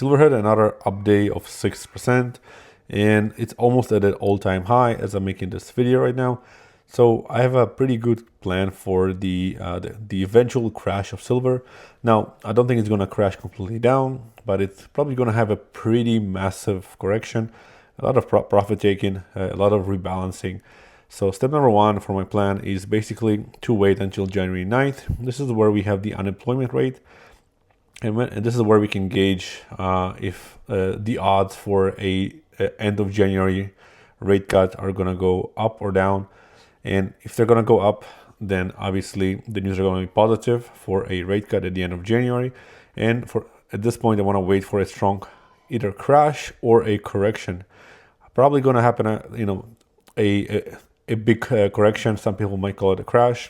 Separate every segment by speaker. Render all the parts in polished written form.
Speaker 1: Silver had another up day of 6%, and it's almost at an all-time high as I'm making this video right now. So I have a pretty good plan for the eventual crash of silver. Now, I don't think it's going to crash completely down, but it's probably going to have a pretty massive correction, a lot of profit taking, a lot of rebalancing. So step number one for my plan is basically to wait until January 9th. This is where we have the unemployment rate. And this is where we can gauge if the odds for a end of January rate cut are going to go up or down. And if they're going to go up, then obviously the news are going to be positive for a rate cut at the end of January. And at this point, I want to wait for a strong either crash or a correction. Probably going to happen, a big correction. Some people might call it a crash,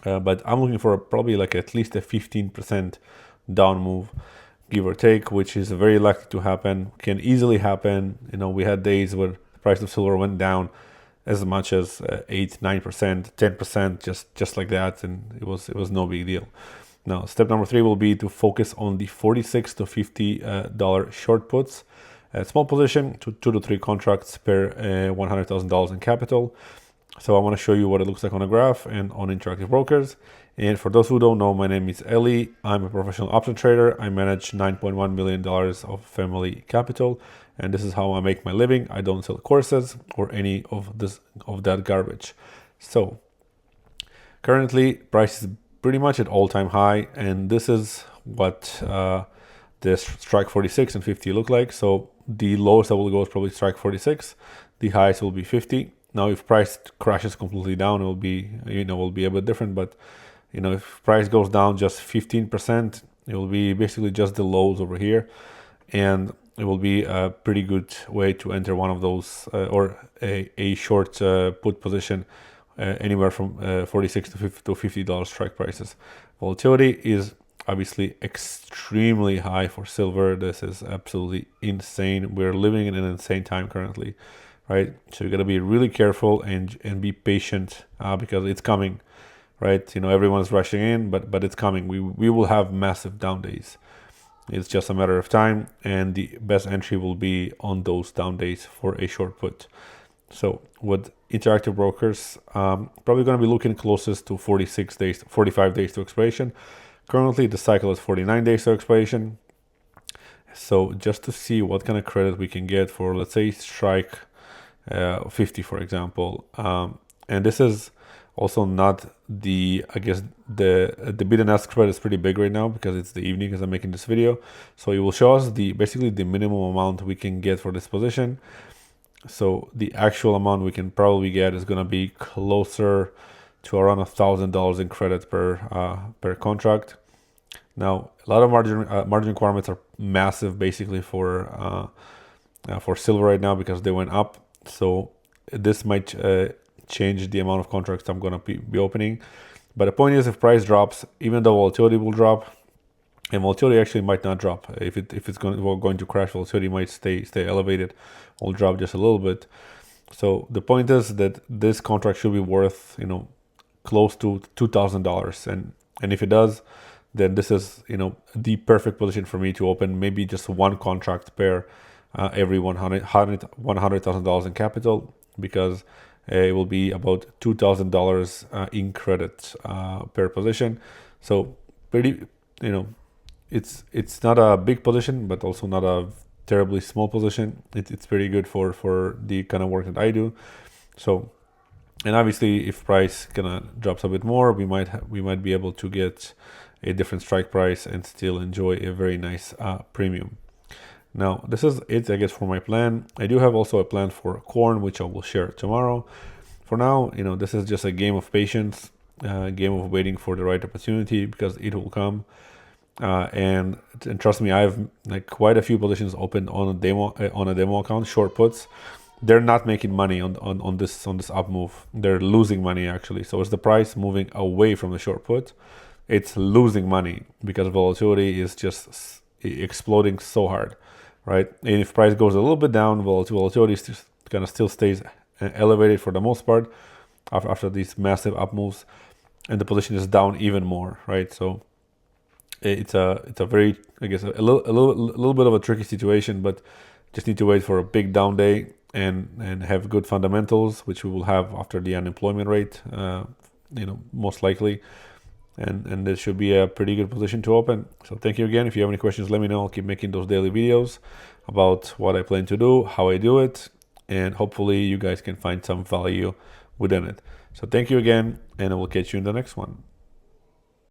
Speaker 1: but I'm looking for probably like at least a 15% down move, give or take, which is very likely to happen. Can easily happen. We had days where the price of silver went down as much as 8, 9%, 10%, just like that, and it was no big deal. Now, step number 3 will be to focus on the $46 to $50 short puts. A small position, 2 to 3 contracts per $100,000 in capital. So I want to show you what it looks like on a graph and on Interactive Brokers. And for those who don't know, my name is Eli. I'm a professional option trader. I manage $9.1 million of family capital, and this is how I make my living. I don't sell courses or any of that garbage. So currently, price is pretty much at all-time high, and this is what the strike 46 and 50 look like. So the lowest that will go is probably strike 46. The highest will be 50. Now, if price crashes completely down, it will be a bit different. But if price goes down just 15%, it will be basically just the lows over here, and it will be a pretty good way to enter one of those or a short put position anywhere from 46 to $50 strike prices. Volatility is obviously extremely high for silver. This is absolutely insane. We're living in an insane time currently, right? So you got to be really careful and be patient because it's coming, right? Everyone's rushing in, but it's coming. We will have massive down days. It's just a matter of time, and the best entry will be on those down days for a short put. So with Interactive Brokers, probably going to be looking closest to 45 days to expiration. Currently, the cycle is 49 days to expiration. So just to see what kind of credit we can get for, let's say, strike 50, for example. And this is also not the bid and ask spread is pretty big right now because it's the evening as I'm making this video. So it will show us basically the minimum amount we can get for this position. So the actual amount we can probably get is going to be closer to around $1,000 in credit per contract. Now, a lot of margin requirements are massive, basically for silver right now because they went up. So this might change the amount of contracts I'm going to be opening. But the point is, if price drops, even though volatility will drop, and volatility actually might not drop. If it's going to crash, volatility might stay elevated, or drop just a little bit. So the point is that this contract should be worth close to $2,000, and if it does, then this is the perfect position for me to open maybe just one contract per every $100,000 in capital, because it will be about $2,000 in credit per position. So pretty, it's not a big position, but also not a terribly small position. It's pretty good for the kind of work that I do. So, and obviously, if price kind of drops a bit more, we might be able to get a different strike price and still enjoy a very nice premium. Now, this is it, I guess, for my plan. I do have also a plan for corn, which I will share tomorrow. For now, this is just a game of patience, a game of waiting for the right opportunity, because it will come. And trust me, I have quite a few positions opened on a demo account, short puts. They're not making money on this up move. They're losing money actually. So it's the price moving away from the short put. It's losing money because volatility is just exploding so hard, right? And if price goes a little bit down, volatility still stays elevated for the most part after these massive up moves, and the position is down even more, right? So it's a very, I guess, a little bit of a tricky situation, but just need to wait for a big down day and have good fundamentals, which we will have after the unemployment rate, most likely. And this should be a pretty good position to open. So thank you again. If you have any questions, let me know. I'll keep making those daily videos about what I plan to do, how I do it, and hopefully you guys can find some value within it. So thank you again, and I will catch you in the next one.